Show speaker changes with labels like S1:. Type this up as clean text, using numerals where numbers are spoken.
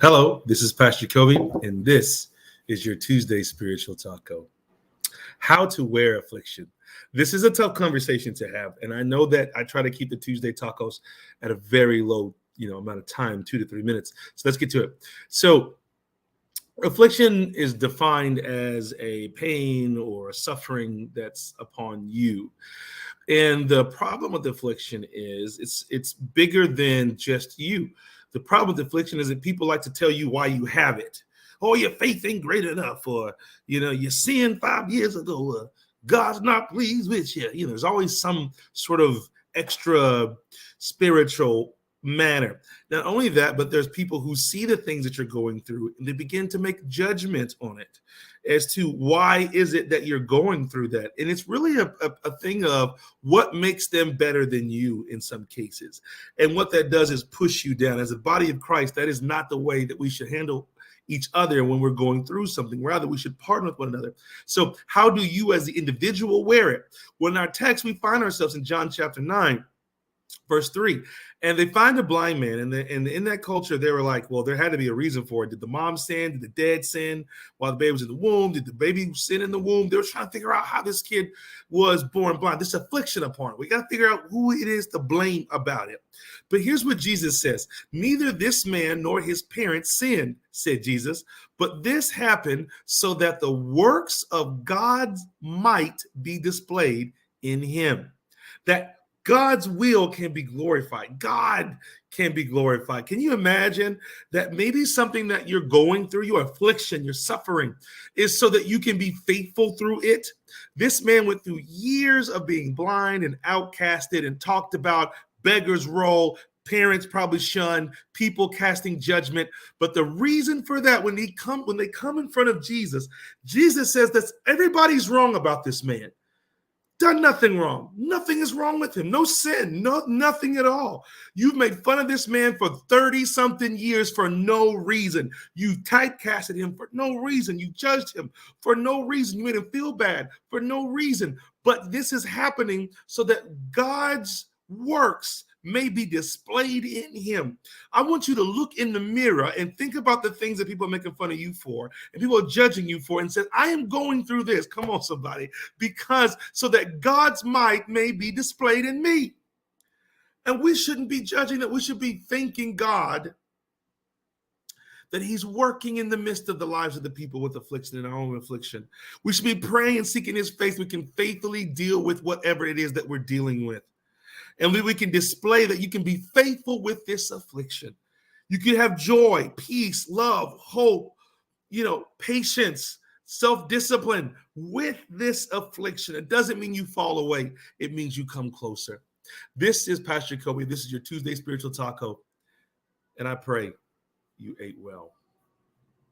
S1: Hello, this is Pastor Kobe, and this is your Tuesday Spiritual Taco. How to wear affliction. This is a tough conversation to have, and I know that I try to keep the Tuesday tacos at a very low, amount of time, 2 to 3 minutes. So let's get to it. So affliction is defined as a pain or a suffering that's upon you. And the problem with affliction is it's bigger than just you. The problem with affliction is that people like to tell you why you have it. Oh, your faith ain't great enough, or you sinned 5 years ago. God's not pleased with you. There's always some sort of extra spiritual manner. Not only that, but there's people who see the things that you're going through and they begin to make judgment on it as to why is it that you're going through that. And it's really a thing of what makes them better than you in some cases. And what that does is push you down. As a body of Christ, that is not the way that we should handle each other when we're going through something. Rather, we should partner with one another. So how do you as the individual wear it? Well, in our text, we find ourselves in John chapter 9, verse 3. And they find a blind man. And in that culture, they were like, well, there had to be a reason for it. Did the mom sin? Did the dad sin while the baby was in the womb? Did the baby sin in the womb? They were trying to figure out how this kid was born blind. This affliction upon it. We got to figure out who it is to blame about it. But here's what Jesus says. Neither this man nor his parents sinned, said Jesus, but this happened so that the works of God's might be displayed in him. That God's will can be glorified. God can be glorified. Can you imagine that maybe something that you're going through, your affliction, your suffering, is so that you can be faithful through it? This man went through years of being blind and outcasted and talked about beggar's roll, parents probably shunned, people casting judgment. But the reason for that, when they come in front of Jesus, Jesus says that everybody's wrong about this man. Done nothing wrong. Nothing is wrong with him. No sin, nothing at all. You've made fun of this man for 30-something years for no reason. You typecasted him for no reason. You judged him for no reason. You made him feel bad for no reason. But this is happening so that God's works may be displayed in him. I want you to look in the mirror and think about the things that people are making fun of you for and people are judging you for and say, I am going through this. Come on, somebody, because so that God's might may be displayed in me. And we shouldn't be judging that. We should be thanking God that he's working in the midst of the lives of the people with affliction and our own affliction. We should be praying and seeking his face. We can faithfully deal with whatever it is that we're dealing with. And we can display that you can be faithful with this affliction. You can have joy, peace, love, hope, patience, self-discipline with this affliction. It doesn't mean you fall away. It means you come closer. This is Pastor Kobe. This is your Tuesday Spiritual Taco. And I pray you ate well.